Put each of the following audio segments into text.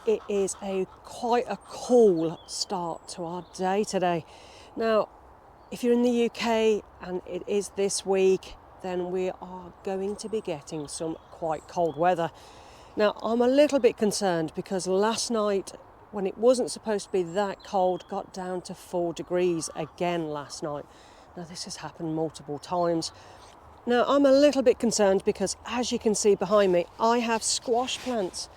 it is quite a cool start to our day today. Now, if you're in the UK and it is this week, then we are going to be getting some quite cold weather. Now, I'm a little bit concerned because last night, when it wasn't supposed to be that cold, got down to 4 degrees again last night. Now, this has happened multiple times. Now, I'm a little bit concerned because, as you can see behind me, I have squash plants.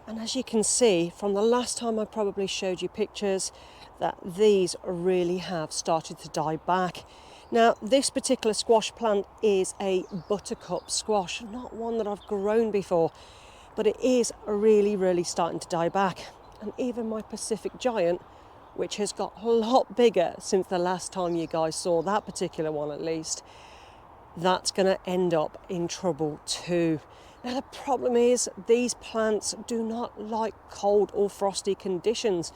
And as you can see, from the last time I probably showed you pictures, that these really have started to die back. Now, this particular squash plant is a buttercup squash, not one that I've grown before, but it is really starting to die back. And even my Pacific Giant, which has got a lot bigger since the last time you guys saw that particular one at least, that's going to end up in trouble too. Now the problem is these plants do not like cold or frosty conditions.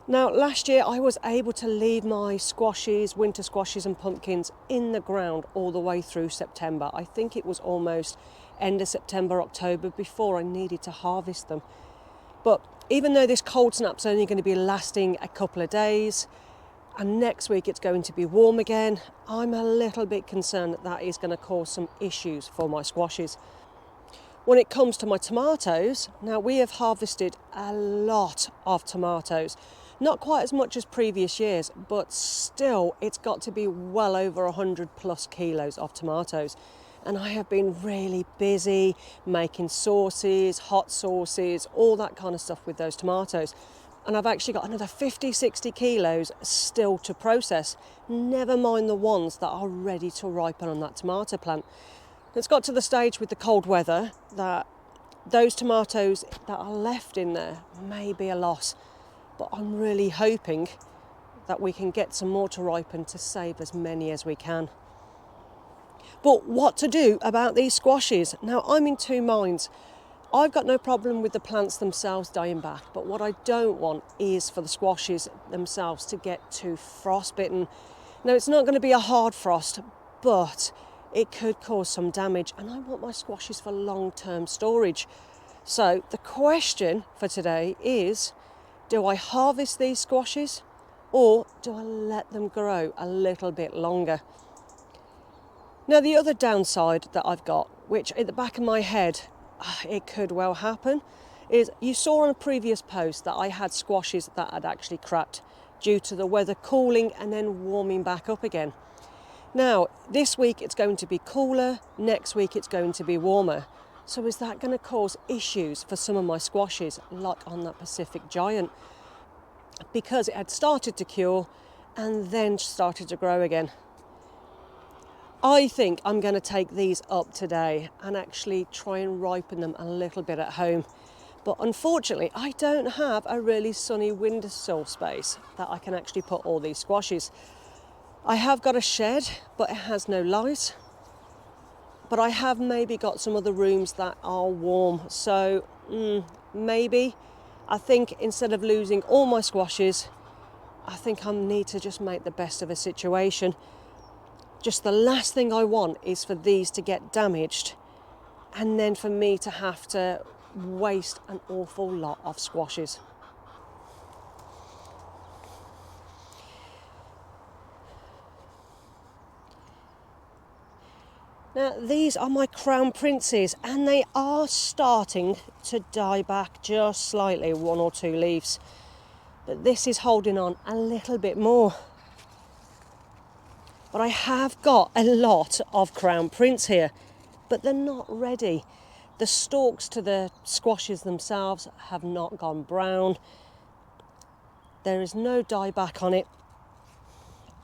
Now last year I was able to leave my squashes, winter squashes and pumpkins in the ground all the way through September. I think it was almost end of September, October before I needed to harvest them. But even though this cold snap's only going to be lasting a couple of days, and next week it's going to be warm again, I'm a little bit concerned that that is going to cause some issues for my squashes. When it comes to my tomatoes, now we have harvested a lot of tomatoes. Not quite as much as previous years, but still it's got to be well over 100 plus kilos of tomatoes. And I have been really busy making sauces, hot sauces, all that kind of stuff with those tomatoes. And I've actually got another 50, 60 kilos still to process, never mind the ones that are ready to ripen on that tomato plant. It's got to the stage with the cold weather that those tomatoes that are left in there may be a loss. But I'm really hoping that we can get some more to ripen to save as many as we can. But what to do about these squashes? Now, I'm in two minds. I've got no problem with the plants themselves dying back, but what I don't want is for the squashes themselves to get too frostbitten. Now, it's not going to be a hard frost, but it could cause some damage, and I want my squashes for long-term storage. So the question for today is, do I harvest these squashes or do I let them grow a little bit longer? Now, the other downside that I've got, which at the back of my head, it could well happen, is you saw on a previous post that I had squashes that had actually cracked due to the weather cooling and then warming back up again. Now, this week it's going to be cooler, next week it's going to be warmer. So is that going to cause issues for some of my squashes, like on that Pacific Giant? Because it had started to cure and then started to grow again. I think I'm going to take these up today and actually try and ripen them a little bit at home. But unfortunately, I don't have a really sunny windowsill space that I can actually put all these squashes. I have got a shed, but it has no light. But I have maybe got some other rooms that are warm. So maybe, I think instead of losing all my squashes, I think I need to just make the best of a situation. Just the last thing I want is for these to get damaged and then for me to have to waste an awful lot of squashes. Now, these are my crown princes and they are starting to die back just slightly, 1 or 2 leaves. But this is holding on a little bit more. But I have got a lot of crown prince here, but they're not ready. The stalks to the squashes themselves have not gone brown. There is no dieback on it,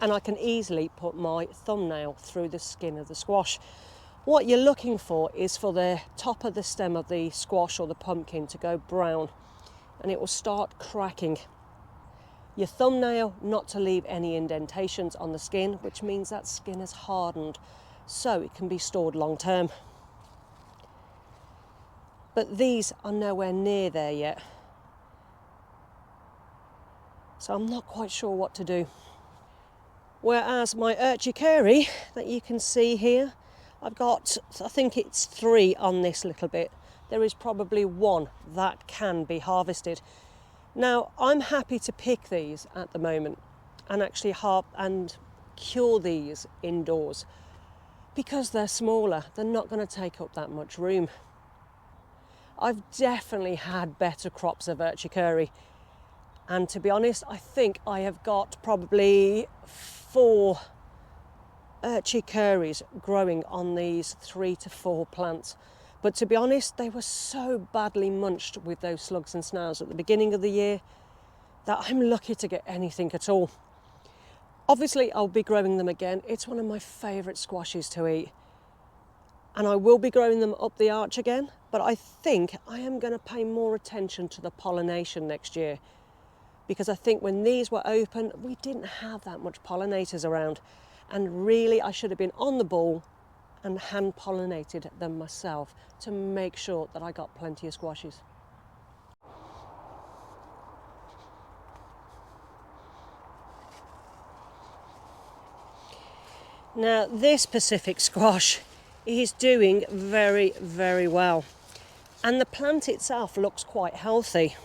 and I can easily put my thumbnail through the skin of the squash. What you're looking for is for the top of the stem of the squash or the pumpkin to go brown, and it will start cracking. Your thumbnail not to leave any indentations on the skin, which means that skin has hardened so it can be stored long term. But these are nowhere near there yet. So I'm not quite sure what to do. Whereas my urticary that you can see here, I've got, I think it's 3 on this little bit. There is probably 1 that can be harvested. Now, I'm happy to pick these at the moment and actually cure these indoors because they're smaller. They're not going to take up that much room. I've definitely had better crops of urticuri, and to be honest, I think I have got probably 4 urticuris growing on these 3 to 4 plants. But to be honest, they were so badly munched with those slugs and snails at the beginning of the year that I'm lucky to get anything at all. Obviously, I'll be growing them again. It's one of my favourite squashes to eat. And I will be growing them up the arch again, but I think I am going to pay more attention to the pollination next year, because I think when these were open, we didn't have that much pollinators around, and really I should have been on the ball and hand pollinated them myself to make sure that I got plenty of squashes. Now, this Pacific squash is doing very, very well, and the plant itself looks quite healthy.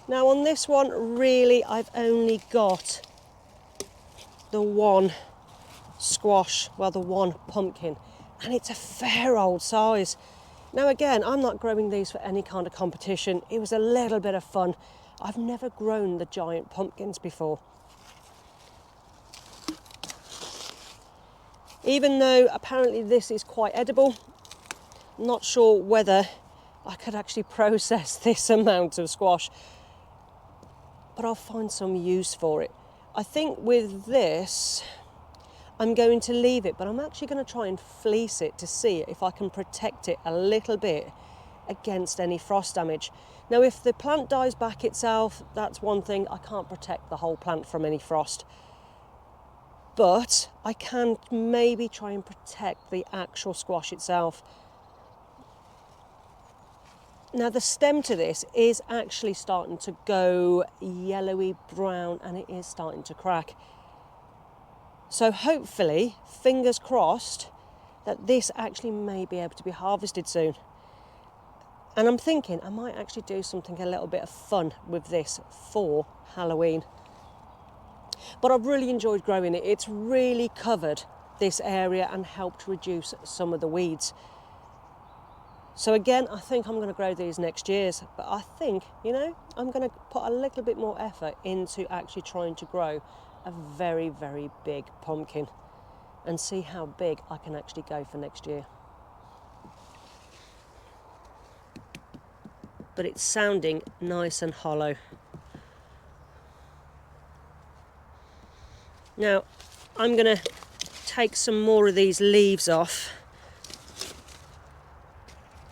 Now on this one, really, I've only got the 1 squash, well, the 1 pumpkin, and it's a fair old size. Now again, I'm not growing these for any kind of competition. It was a little bit of fun. I've never grown the giant pumpkins before. Even though apparently this is quite edible, I'm not sure whether I could actually process this amount of squash, but I'll find some use for it. I think with this, I'm going to leave it, but I'm actually going to try and fleece it to see if I can protect it a little bit against any frost damage. Now, if the plant dies back itself, that's one thing. I can't protect the whole plant from any frost. But I can maybe try and protect the actual squash itself. Now, the stem to this is actually starting to go yellowy brown, and it is starting to crack. So hopefully, fingers crossed, that this actually may be able to be harvested soon. And I'm thinking I might actually do something a little bit of fun with this for Halloween. But I've really enjoyed growing it. It's really covered this area and helped reduce some of the weeds. So again, I think I'm going to grow these next year. But I think, I'm going to put a little bit more effort into actually trying to grow a very, very big pumpkin and see how big I can actually go for next year. But it's sounding nice and hollow. Now, I'm going to take some more of these leaves off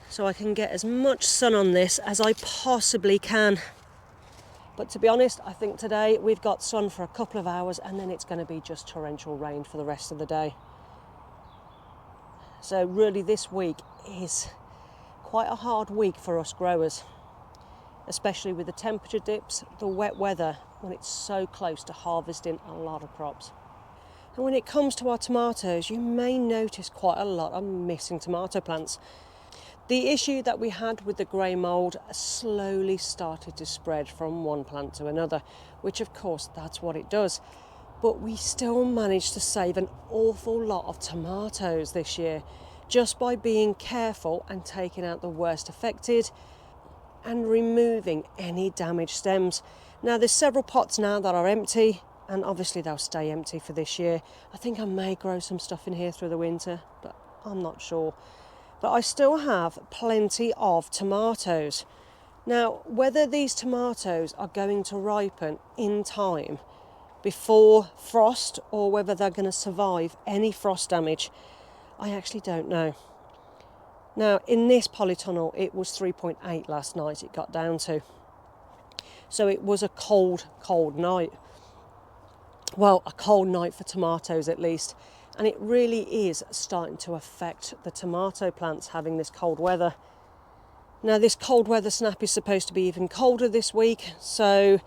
so I can get as much sun on this as I possibly can. But to be honest, I think today we've got sun for a couple of hours and then it's going to be just torrential rain for the rest of the day. So really this week is quite a hard week for us growers, especially with the temperature dips, the wet weather, when it's so close to harvesting a lot of crops. And when it comes to our tomatoes, you may notice quite a lot of missing tomato plants. The issue that we had with the grey mould slowly started to spread from one plant to another, which of course that's what it does. But we still managed to save an awful lot of tomatoes this year just by being careful and taking out the worst affected and removing any damaged stems. Now there's several pots now that are empty, and obviously they'll stay empty for this year. I think I may grow some stuff in here through the winter, but I'm not sure. But I still have plenty of tomatoes. Now, whether these tomatoes are going to ripen in time before frost or whether they're going to survive any frost damage, I actually don't know. Now, in this polytunnel, it was 3.8 last night it got down to. So it was a cold, cold night. Well, a cold night for tomatoes at least. And it really is starting to affect the tomato plants having this cold weather. Now this cold weather snap is supposed to be even colder this week, so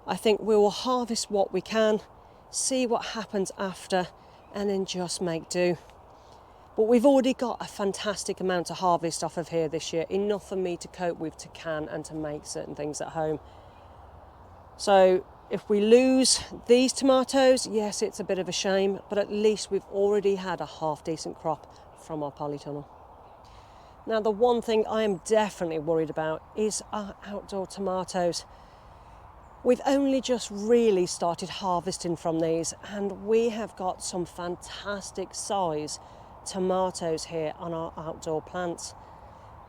I think we will harvest what we can, see what happens after, and then just make do. But we've already got a fantastic amount to harvest off of here this year, enough for me to cope with, to can and to make certain things at home. So if we lose these tomatoes, yes, it's a bit of a shame, but at least we've already had a half decent crop from our polytunnel. Now the one thing I am definitely worried about is our outdoor tomatoes. We've only just really started harvesting from these, and we have got some fantastic size tomatoes here on our outdoor plants.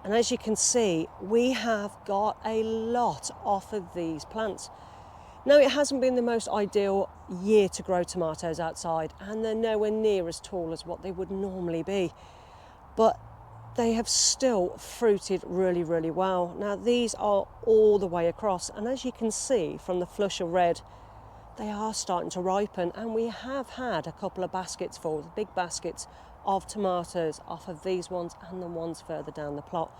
And as you can see, we have got a lot off of these plants. Now it hasn't been the most ideal year to grow tomatoes outside, and they're nowhere near as tall as what they would normally be. But they have still fruited really, really well. Now these are all the way across, and as you can see from the flush of red, they are starting to ripen, and we have had a couple of baskets full, big baskets of tomatoes off of these ones and the ones further down the plot.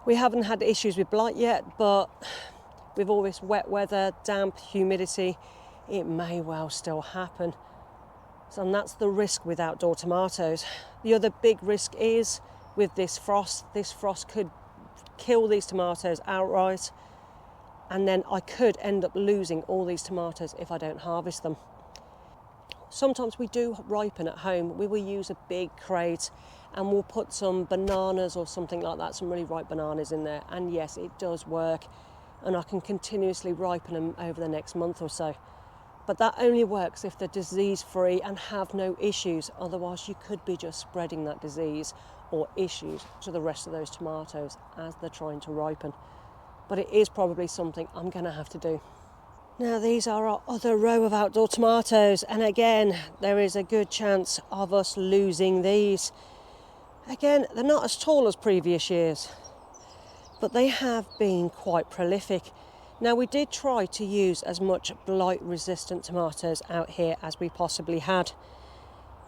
We haven't had issues with blight yet, but with all this wet weather, damp, humidity, it may well still happen. And that's the risk with outdoor tomatoes. The other big risk is with this frost. This frost could kill these tomatoes outright, and then I could end up losing all these tomatoes if I don't harvest them. Sometimes we do ripen at home. We will use a big crate and we'll put some bananas or something like that, some really ripe bananas in there, and yes, it does work, and I can continuously ripen them over the next month or so. But that only works if they're disease-free and have no issues. Otherwise, you could be just spreading that disease or issues to the rest of those tomatoes as they're trying to ripen. But it is probably something I'm going to have to do. Now, these are our other row of outdoor tomatoes, and again, there is a good chance of us losing these. Again, they're not as tall as previous years, but they have been quite prolific. Now, we did try to use as much blight-resistant tomatoes out here as we possibly had,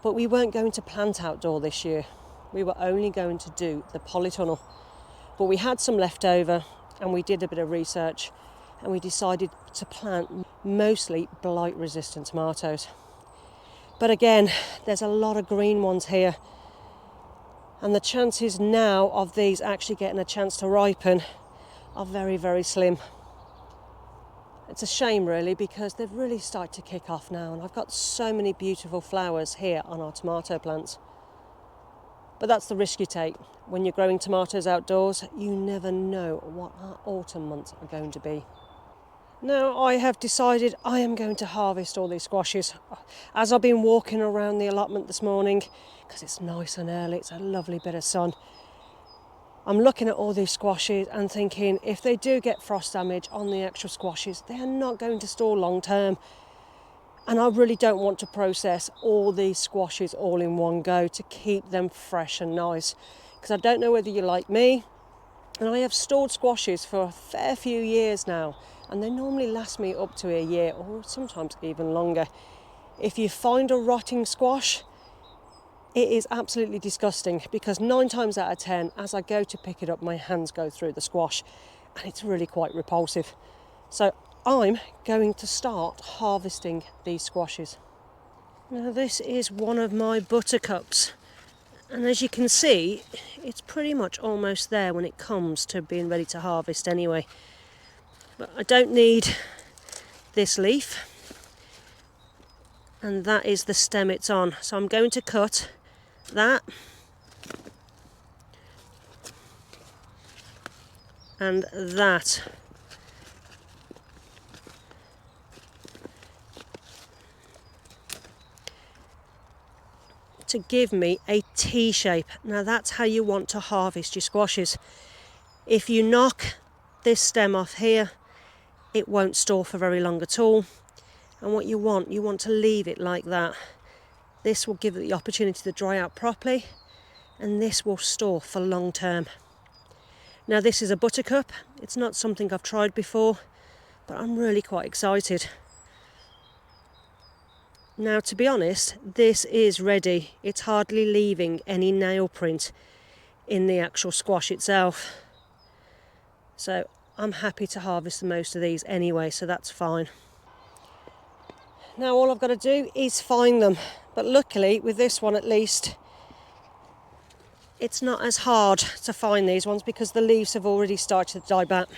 but we weren't going to plant outdoor this year. We were only going to do the polytunnel. But we had some left over, and we did a bit of research, and we decided to plant mostly blight-resistant tomatoes. But again, there's a lot of green ones here, and the chances now of these actually getting a chance to ripen are very, very slim. It's a shame really, because they've really started to kick off now, and I've got so many beautiful flowers here on our tomato plants. But that's the risk you take. When you're growing tomatoes outdoors, you never know what our autumn months are going to be. Now I have decided I am going to harvest all these squashes. As I've been walking around the allotment this morning, because it's nice and early, it's a lovely bit of sun, I'm looking at all these squashes and thinking, if they do get frost damage on the actual squashes, they are not going to store long term. And I really don't want to process all these squashes all in one go to keep them fresh and nice. Because I don't know whether you're like me, and I have stored squashes for a fair few years now, and they normally last me up to a year or sometimes even longer. If you find a rotting squash, it is absolutely disgusting, because 9 times out of 10, as I go to pick it up, my hands go through the squash, and it's really quite repulsive. So I'm going to start harvesting these squashes. Now this is one of my buttercups, and as you can see, it's pretty much almost there when it comes to being ready to harvest anyway. But I don't need this leaf, and that is the stem it's on. So I'm going to cut that and that. To give me a T shape. Now that's how you want to harvest your squashes. If you knock this stem off here, it won't store for very long at all. And what you want to leave it like that. This will give it the opportunity to dry out properly, and this will store for long term. Now this is a buttercup. It's not something I've tried before, but I'm really quite excited. Now, to be honest, this is ready. It's hardly leaving any nail print in the actual squash itself. So I'm happy to harvest the most of these anyway, so that's fine. Now all I've got to do is find them, but luckily with this one at least it's not as hard to find these ones because the leaves have already started to die back.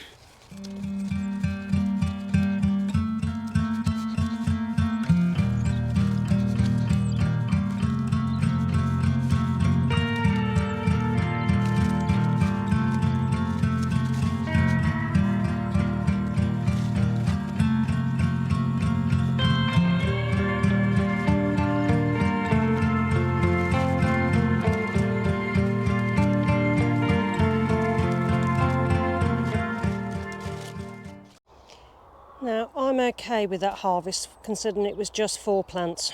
Now I'm okay with that harvest considering it was just 4 plants.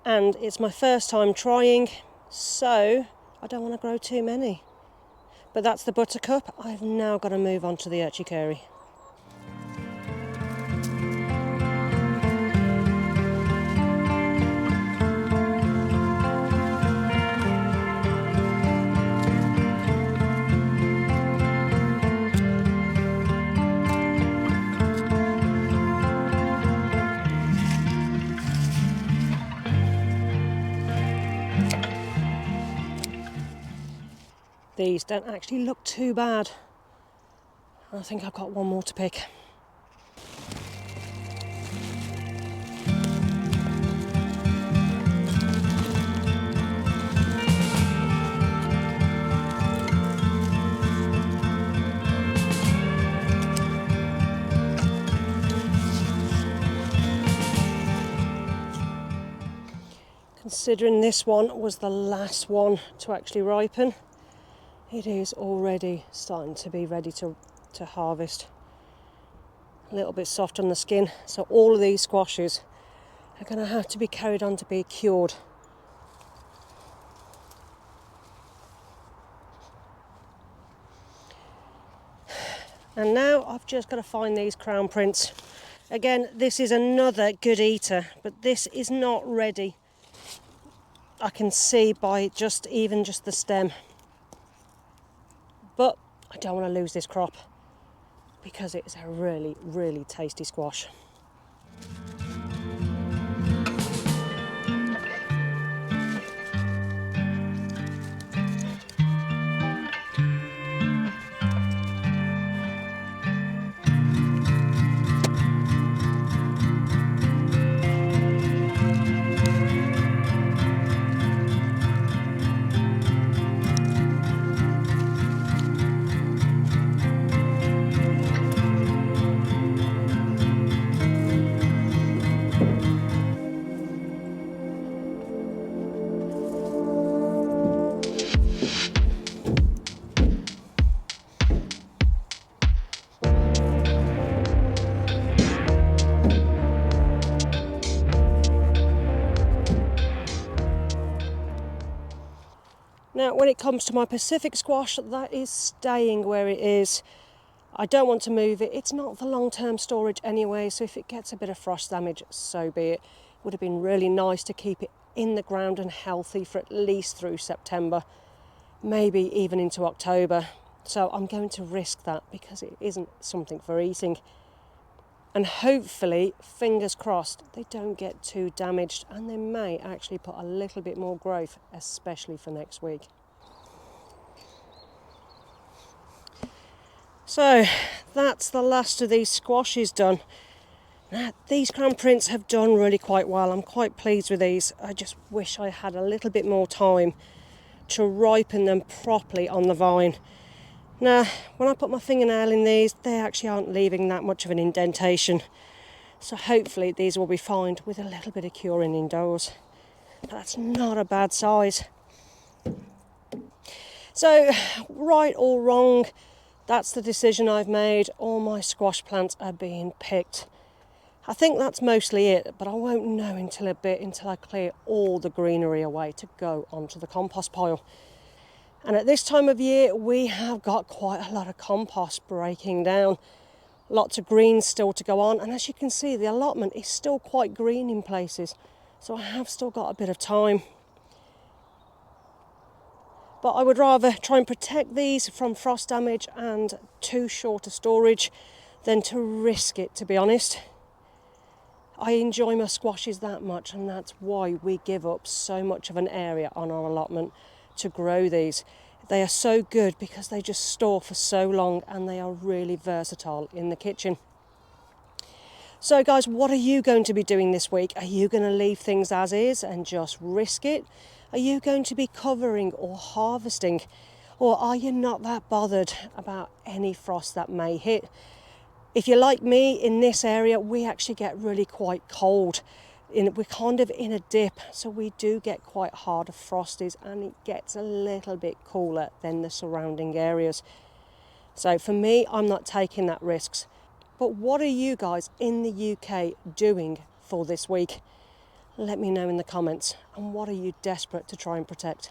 And it's my first time trying, so I don't want to grow too many. But that's the buttercup. I've now got to move on to the urticary. These don't actually look too bad. I think I've got one more to pick. Considering this one was the last one to actually ripen, it is already starting to be ready to harvest. A little bit soft on the skin, so all of these squashes are going to have to be carried on to be cured. And now I've just got to find these crown prints. Again, this is another good eater, but this is not ready. I can see by even just the stem. But I don't want to lose this crop because it's a really, really tasty squash. Now, when it comes to my Pacific squash, that is staying where it is. I don't want to move it. It's not for long-term storage anyway, so if it gets a bit of frost damage, so be it. It would have been really nice to keep it in the ground and healthy for at least through September, maybe even into October. So I'm going to risk that because it isn't something for eating. And hopefully, fingers crossed, they don't get too damaged and they may actually put a little bit more growth, especially for next week. So that's the last of these squashes done. Now, these crown prints have done really quite well. I'm quite pleased with these. I just wish I had a little bit more time to ripen them properly on the vine. Now, when I put my fingernail in these, they actually aren't leaving that much of an indentation. So hopefully these will be fine with a little bit of curing indoors. But that's not a bad size. So, right or wrong, that's the decision I've made. All my squash plants are being picked. I think that's mostly it, but I won't know until I clear all the greenery away to go onto the compost pile. And at this time of year, we have got quite a lot of compost breaking down. Lots of greens still to go on. And as you can see, the allotment is still quite green in places. So I have still got a bit of time. But I would rather try and protect these from frost damage and too short a storage than to risk it, to be honest. I enjoy my squashes that much, and that's why we give up so much of an area on our allotment to grow these. They are so good because they just store for so long and they are really versatile in the kitchen. So guys, what are you going to be doing this week? Are you going to leave things as is and just risk it? Are you going to be covering or harvesting? Or are you not that bothered about any frost that may hit? If you're like me, in this area, we actually get really quite cold. We're kind of in a dip, so we do get quite harder frosties, and it gets a little bit cooler than the surrounding areas. So for me, I'm not taking that risks. But what are you guys in the UK doing for this week? Let me know in the comments. And what are you desperate to try and protect?